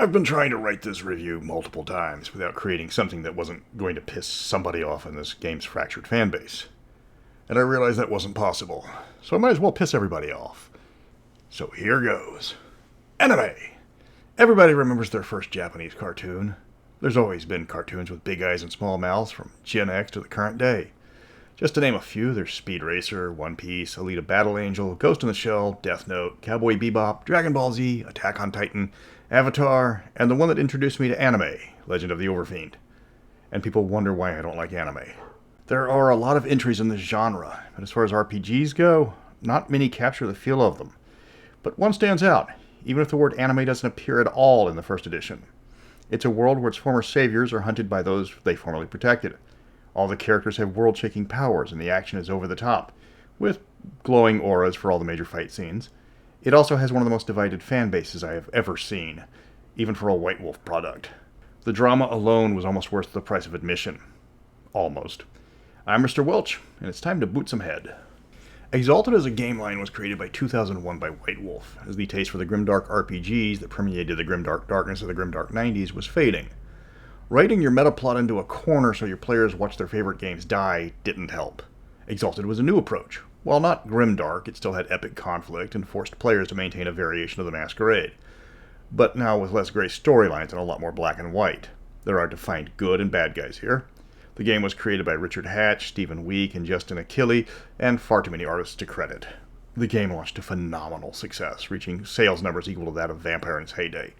I've been trying to write this review multiple times without creating something that wasn't going to piss somebody off in this game's fractured fanbase. And I realized that wasn't possible, so I might as well piss everybody off. So here goes. Anime! Everybody remembers their first Japanese cartoon. There's always been cartoons with big eyes and small mouths from Gen X to the current day. Just to name a few, there's Speed Racer, One Piece, Alita Battle Angel, Ghost in the Shell, Death Note, Cowboy Bebop, Dragon Ball Z, Attack on Titan, Avatar, and the one that introduced me to anime, Legend of the Overfiend. And people wonder why I don't like anime. There are a lot of entries in this genre, but as far as RPGs go, not many capture the feel of them. But one stands out, even if the word anime doesn't appear at all in the first edition. It's a world where its former saviors are hunted by those they formerly protected. All the characters have world-shaking powers, and the action is over the top, with glowing auras for all the major fight scenes. It also has one of the most divided fan bases I have ever seen, even for a White Wolf product. The drama alone was almost worth the price of admission. Almost. I'm Mr. Welch, and it's time to boot some head. Exalted as a game line was created by 2001 by White Wolf, as the taste for the grimdark RPGs that permeated the grimdark darkness of the grimdark 90s was fading. Writing your meta plot into a corner so your players watch their favorite games die didn't help. Exalted was a new approach. While not grimdark, it still had epic conflict and forced players to maintain a variation of the masquerade. But now with less gray storylines and a lot more black and white. There are defined good and bad guys here. The game was created by Richard Hatch, Stephen Week, and Justin Achille, and far too many artists to credit. The game launched to phenomenal success, reaching sales numbers equal to that of Vampire in its heyday.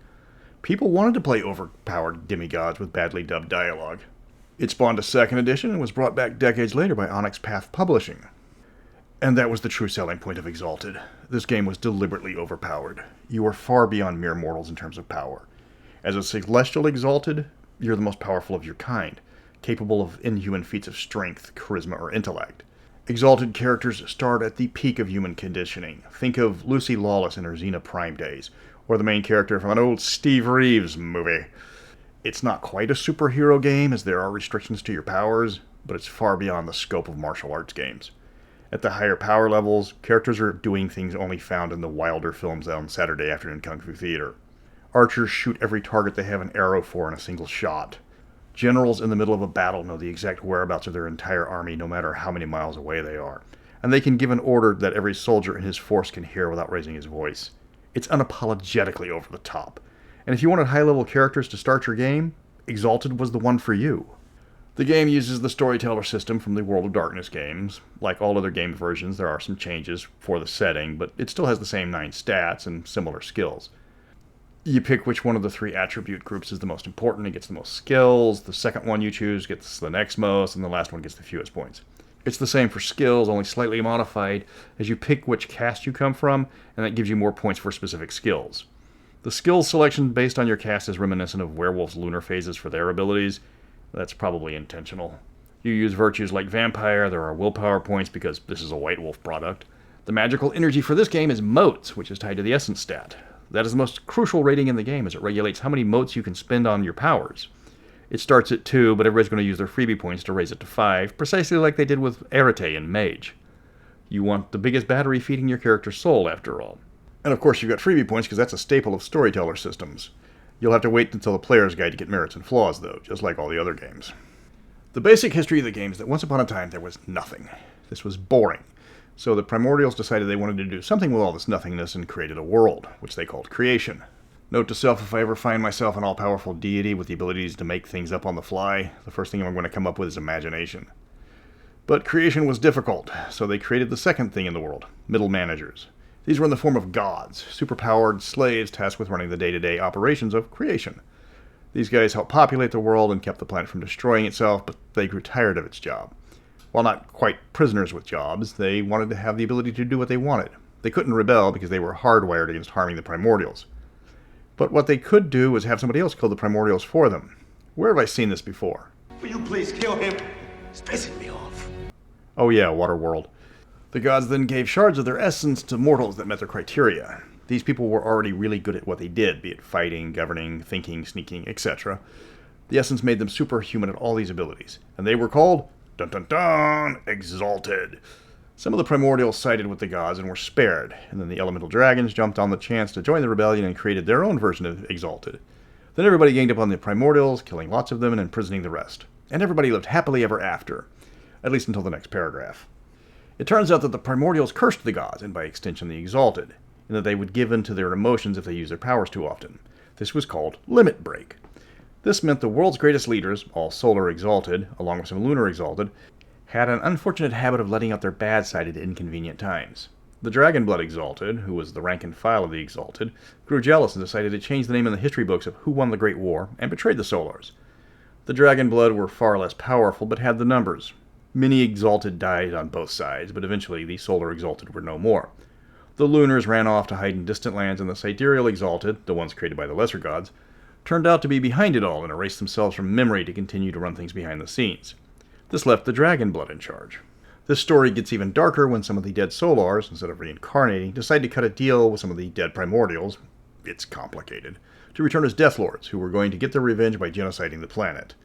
People wanted to play overpowered demigods with badly dubbed dialogue. It spawned a second edition and was brought back decades later by Onyx Path Publishing. And that was the true selling point of Exalted. This game was deliberately overpowered. You are far beyond mere mortals in terms of power. As a celestial Exalted, you're the most powerful of your kind, capable of inhuman feats of strength, charisma, or intellect. Exalted characters start at the peak of human conditioning. Think of Lucy Lawless in her Xena Prime days, or the main character from an old Steve Reeves movie. It's not quite a superhero game, as there are restrictions to your powers, but it's far beyond the scope of martial arts games. At the higher power levels, characters are doing things only found in the wilder films on Saturday afternoon Kung Fu Theater. Archers shoot every target they have an arrow for in a single shot. Generals in the middle of a battle know the exact whereabouts of their entire army no matter how many miles away they are, and they can give an order that every soldier in his force can hear without raising his voice. It's unapologetically over the top. And if you wanted high-level characters to start your game, Exalted was the one for you. The game uses the storyteller system from the World of Darkness games. Like all other game versions, there are some changes for the setting, but it still has the same 9 stats and similar skills. You pick which one of the 3 attribute groups is the most important and gets the most skills. The second one you choose gets the next most, and the last one gets the fewest points. It's the same for skills, only slightly modified, as you pick which caste you come from, and that gives you more points for specific skills. The skills selection based on your caste is reminiscent of Werewolf's lunar phases for their abilities. That's probably intentional. You use virtues like Vampire, there are willpower points because this is a White Wolf product. The magical energy for this game is motes, which is tied to the essence stat. That is the most crucial rating in the game, as it regulates how many motes you can spend on your powers. It starts at 2, but everybody's going to use their freebie points to raise it to 5, precisely like they did with Arete and Mage. You want the biggest battery feeding your character's soul, after all. And of course you've got freebie points, because that's a staple of storyteller systems. You'll have to wait until the player's guide to get merits and flaws, though, just like all the other games. The basic history of the game is that once upon a time there was nothing. This was boring. So the Primordials decided they wanted to do something with all this nothingness and created a world, which they called Creation. Note to self, if I ever find myself an all-powerful deity with the abilities to make things up on the fly, the first thing I'm going to come up with is imagination. But creation was difficult, so they created the second thing in the world, middle managers. These were in the form of gods, superpowered slaves tasked with running the day-to-day operations of creation. These guys helped populate the world and kept the planet from destroying itself, but they grew tired of its job. While not quite prisoners with jobs, they wanted to have the ability to do what they wanted. They couldn't rebel because they were hardwired against harming the Primordials. But what they could do was have somebody else kill the Primordials for them. Where have I seen this before? Will you please kill him? It's pissing me off. Oh yeah, Waterworld. The gods then gave shards of their essence to mortals that met their criteria. These people were already really good at what they did, be it fighting, governing, thinking, sneaking, etc. The essence made them superhuman at all these abilities, and they were called, dun dun dun, Exalted. Some of the Primordials sided with the gods and were spared, and then the elemental dragons jumped on the chance to join the rebellion and created their own version of Exalted. Then everybody ganged up on the primordials, killing lots of them and imprisoning the rest. And everybody lived happily ever after, at least until the next paragraph. It turns out that the primordials cursed the gods, and by extension the Exalted, and that they would give in to their emotions if they used their powers too often. This was called limit break. This meant the world's greatest leaders, all solar Exalted, along with some lunar Exalted, had an unfortunate habit of letting out their bad side at inconvenient times. The Dragonblood Exalted, who was the rank and file of the Exalted, grew jealous and decided to change the name in the history books of who won the Great War and betrayed the Solars. The Dragonblood were far less powerful, but had the numbers. Many Exalted died on both sides, but eventually the Solar Exalted were no more. The Lunars ran off to hide in distant lands, and the Sidereal Exalted, the ones created by the lesser gods, turned out to be behind it all and erased themselves from memory to continue to run things behind the scenes. This left the Dragonblood in charge. This story gets even darker when some of the dead Solars, instead of reincarnating, decide to cut a deal with some of the dead Primordials, it's complicated, to return as Death Lords, who were going to get their revenge by genociding the planet.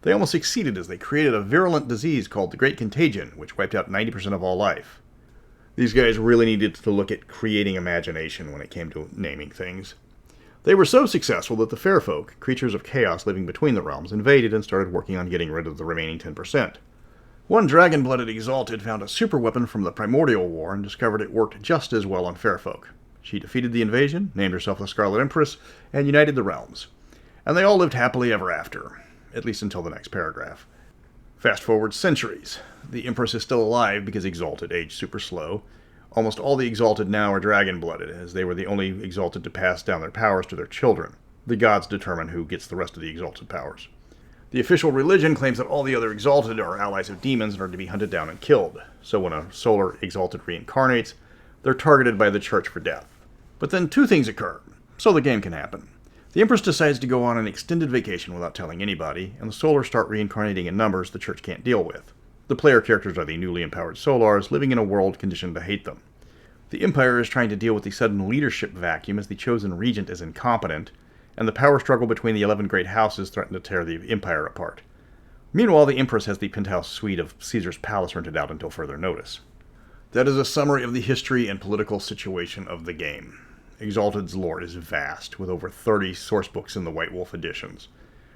They almost succeeded as they created a virulent disease called the Great Contagion, which wiped out 90% of all life. These guys really needed to look at creating imagination when it came to naming things. They were so successful that the Fair Folk, creatures of chaos living between the realms, invaded and started working on getting rid of the remaining 10%. One dragon-blooded Exalted found a superweapon from the Primordial War and discovered it worked just as well on Fair Folk. She defeated the invasion, named herself the Scarlet Empress, and united the realms. And they all lived happily ever after, at least until the next paragraph. Fast forward centuries. The Empress is still alive because Exalted aged super slow. Almost all the Exalted now are dragon-blooded, as they were the only Exalted to pass down their powers to their children. The gods determine who gets the rest of the Exalted powers. The official religion claims that all the other Exalted are allies of demons and are to be hunted down and killed. So when a solar Exalted reincarnates, they're targeted by the church for death. But then two things occur, so the game can happen. The Empress decides to go on an extended vacation without telling anybody, and the Solars start reincarnating in numbers the church can't deal with. The player characters are the newly empowered Solars living in a world conditioned to hate them. The Empire is trying to deal with the sudden leadership vacuum as the chosen regent is incompetent, and the power struggle between the 11 great houses threaten to tear the Empire apart. Meanwhile, the Empress has the penthouse suite of Caesar's palace rented out until further notice. That is a summary of the history and political situation of the game. Exalted's lore is vast, with over 30 sourcebooks in the White Wolf editions.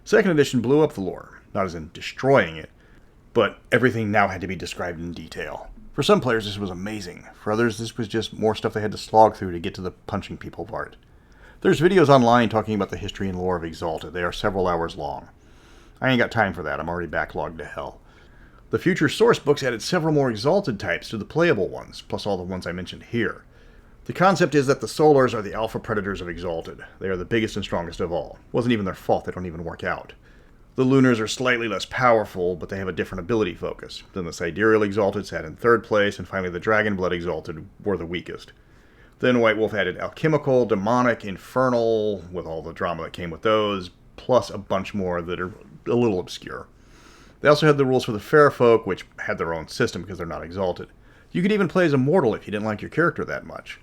Second edition blew up the lore, not as in destroying it, but everything now had to be described in detail. For some players, this was amazing. For others, this was just more stuff they had to slog through to get to the punching people part. There's videos online talking about the history and lore of Exalted. They are several hours long. I ain't got time for that. I'm already backlogged to hell. The future source books added several more Exalted types to the playable ones, plus all the ones I mentioned here. The concept is that the Solars are the alpha predators of Exalted. They are the biggest and strongest of all. Wasn't even their fault, they don't even work out. The Lunars are slightly less powerful, but they have a different ability focus. Then the Sidereal Exalted sat in third place, and finally the Dragonblood Exalted were the weakest. Then White Wolf added alchemical, demonic, infernal, with all the drama that came with those, plus a bunch more that are a little obscure. They also had the rules for the Fair Folk, which had their own system because they're not Exalted. You could even play as a mortal if you didn't like your character that much.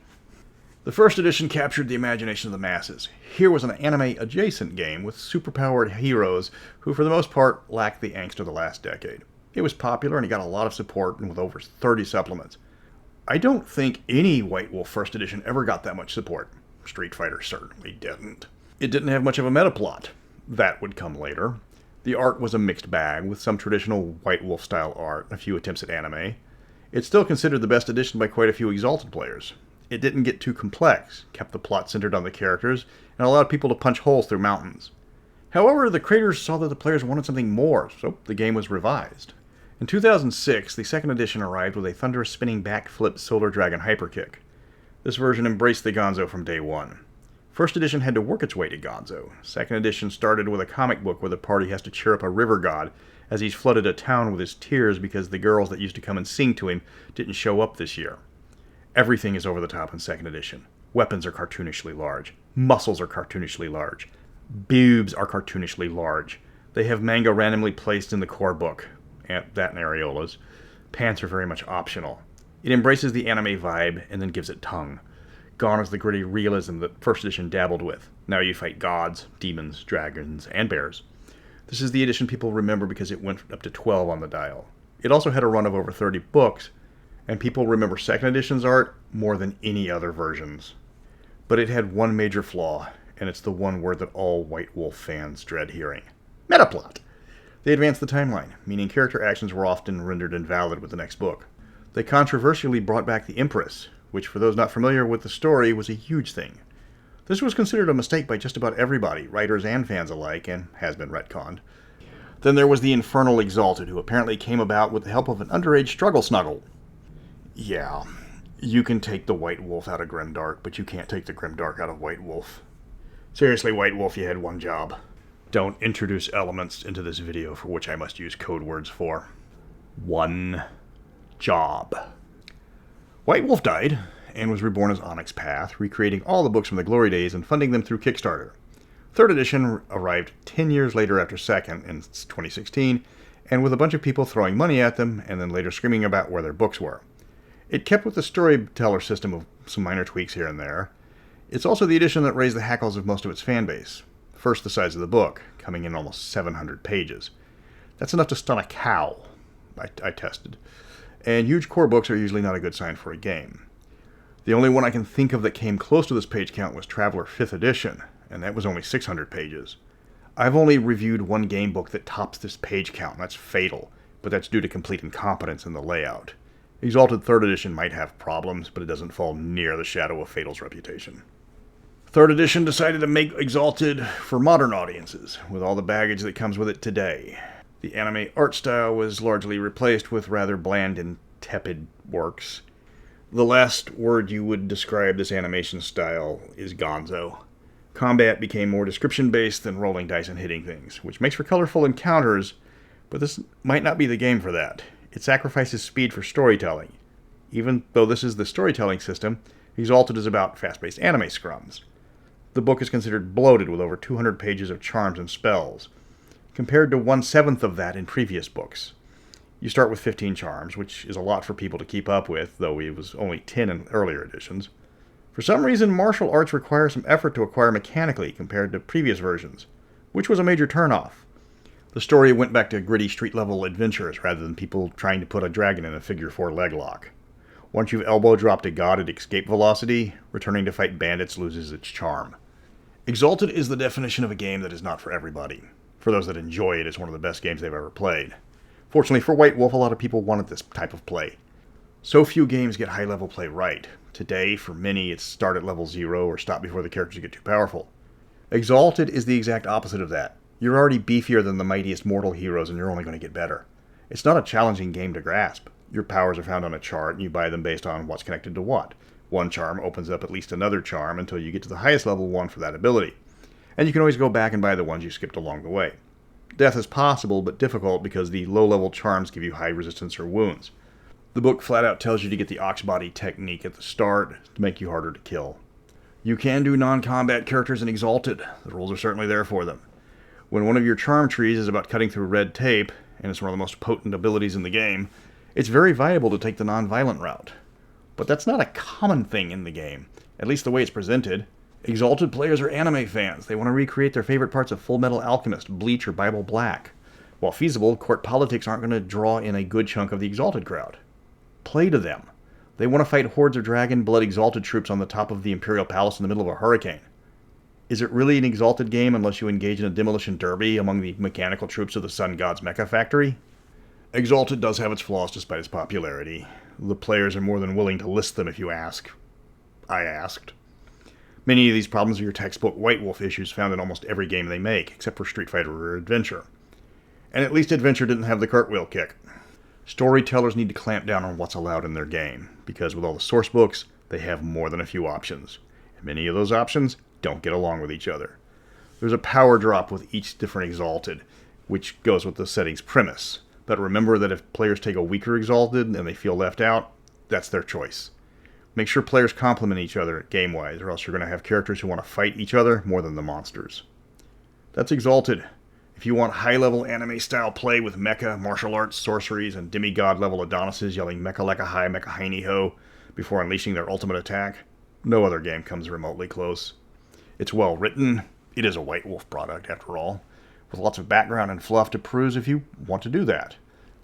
The first edition captured the imagination of the masses. Here was an anime-adjacent game with superpowered heroes who, for the most part, lacked the angst of the last decade. It was popular and it got a lot of support, and with over 30 supplements. I don't think any White Wolf first edition ever got that much support. Street Fighter certainly didn't. It didn't have much of a meta plot. That would come later. The art was a mixed bag, with some traditional White Wolf-style art and a few attempts at anime. It's still considered the best edition by quite a few Exalted players. It didn't get too complex, kept the plot centered on the characters, and allowed people to punch holes through mountains. However, the creators saw that the players wanted something more, so the game was revised. In 2006, the second edition arrived with a thunderous spinning backflip Solar Dragon Hyperkick. This version embraced the Gonzo from day one. First edition had to work its way to Gonzo. Second edition started with a comic book where the party has to cheer up a river god as he's flooded a town with his tears because the girls that used to come and sing to him didn't show up this year. Everything is over the top in second edition. Weapons are cartoonishly large. Muscles are cartoonishly large. Boobs are cartoonishly large. They have manga randomly placed in the core book. And that and areolas. Pants are very much optional. It embraces the anime vibe and then gives it tongue. Gone is the gritty realism that first edition dabbled with. Now you fight gods, demons, dragons, and bears. This is the edition people remember because it went up to 12 on the dial. It also had a run of over 30 books, and people remember second edition's art more than any other versions. But it had one major flaw. and it's the one word that all White Wolf fans dread hearing. Metaplot! They advanced the timeline, meaning character actions were often rendered invalid with the next book. They controversially brought back the Empress, which for those not familiar with the story was a huge thing. This was considered a mistake by just about everybody, writers and fans alike, and has been retconned. Then there was the infernal Exalted, who apparently came about with the help of an underage struggle snuggle. Yeah, you can take the White Wolf out of Grimdark, but you can't take the Grimdark out of White Wolf. Seriously, White Wolf, you had one job. Don't introduce elements into this video for which I must use code words for. One job. White Wolf died, and was reborn as Onyx Path, recreating all the books from the glory days and funding them through Kickstarter. Third edition arrived 10 years later after second, in 2016, and with a bunch of people throwing money at them, and then later screaming about where their books were. It kept with the storyteller system of some minor tweaks here and there. It's also the edition that raised the hackles of most of its fanbase. First, the size of the book, coming in almost 700 pages. That's enough to stun a cow, I tested. And huge core books are usually not a good sign for a game. The only one I can think of that came close to this page count was Traveler 5th edition, and that was only 600 pages. I've only reviewed one game book that tops this page count, and that's Fatal, but that's due to complete incompetence in the layout. Exalted 3rd edition might have problems, but it doesn't fall near the shadow of Fatal's reputation. 3rd edition decided to make Exalted for modern audiences, with all the baggage that comes with it today. The anime art style was largely replaced with rather bland and tepid works. The last word you would describe this animation style is gonzo. Combat became more description-based than rolling dice and hitting things, which makes for colorful encounters, but this might not be the game for that. It sacrifices speed for storytelling. Even though this is the storytelling system, Exalted is about fast-paced anime scrums. The book is considered bloated with over 200 pages of charms and spells, compared to 1/7 of that in previous books. You start with 15 charms, which is a lot for people to keep up with, though it was only 10 in earlier editions. For some reason, martial arts require some effort to acquire mechanically compared to previous versions, which was a major turnoff. The story went back to gritty street-level adventures rather than people trying to put a dragon in a figure 4 leg lock. Once you've elbow-dropped a god at escape velocity, returning to fight bandits loses its charm. Exalted is the definition of a game that is not for everybody. For those that enjoy it, it's one of the best games they've ever played. Fortunately for White Wolf, a lot of people wanted this type of play. So few games get high-level play right. Today, for many, it's start at level 0 or stop before the characters get too powerful. Exalted is the exact opposite of that. You're already beefier than the mightiest mortal heroes, and you're only going to get better. It's not a challenging game to grasp. Your powers are found on a chart, and you buy them based on what's connected to what. One charm opens up at least another charm until you get to the highest level one for that ability. And you can always go back and buy the ones you skipped along the way. Death is possible, but difficult because the low-level charms give you high resistance or wounds. The book flat out tells you to get the ox body technique at the start to make you harder to kill. You can do non-combat characters in Exalted. The rules are certainly there for them. When one of your charm trees is about cutting through red tape, and it's one of the most potent abilities in the game, it's very viable to take the non-violent route. But that's not a common thing in the game, at least the way it's presented. Exalted players are anime fans. They want to recreate their favorite parts of Full Metal Alchemist, Bleach, or Bible Black. While feasible, court politics aren't going to draw in a good chunk of the Exalted crowd. Play to them. They want to fight hordes of dragon blood Exalted troops on the top of the Imperial Palace in the middle of a hurricane. Is it really an Exalted game unless you engage in a demolition derby among the mechanical troops of the Sun God's Mecha Factory? Exalted does have its flaws despite its popularity. The players are more than willing to list them if you ask. I asked. Many of these problems are your textbook White Wolf issues found in almost every game they make, except for Street Fighter or Adventure. And at least Adventure didn't have the cartwheel kick. Storytellers need to clamp down on what's allowed in their game, because with all the source books, they have more than a few options. And many of those options don't get along with each other. There's a power drop with each different Exalted, which goes with the setting's premise. But remember that if players take a weaker Exalted and they feel left out, that's their choice. Make sure players complement each other game-wise, or else you're going to have characters who want to fight each other more than the monsters. That's Exalted. If you want high-level anime-style play with mecha, martial arts, sorceries, and demigod-level Adonises yelling mecha like a high, mecha heiny ho before unleashing their ultimate attack, no other game comes remotely close. It's well written. It is a White Wolf product, after all, with lots of background and fluff to peruse if you want to do that.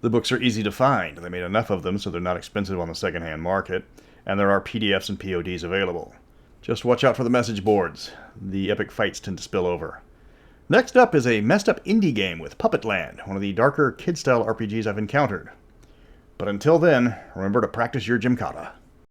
The books are easy to find. They made enough of them so they're not expensive on the secondhand market, and there are PDFs and PODs available. Just watch out for the message boards. The epic fights tend to spill over. Next up is a messed up indie game with Puppet Land, one of the darker kid-style RPGs I've encountered. But until then, remember to practice your Gymkata.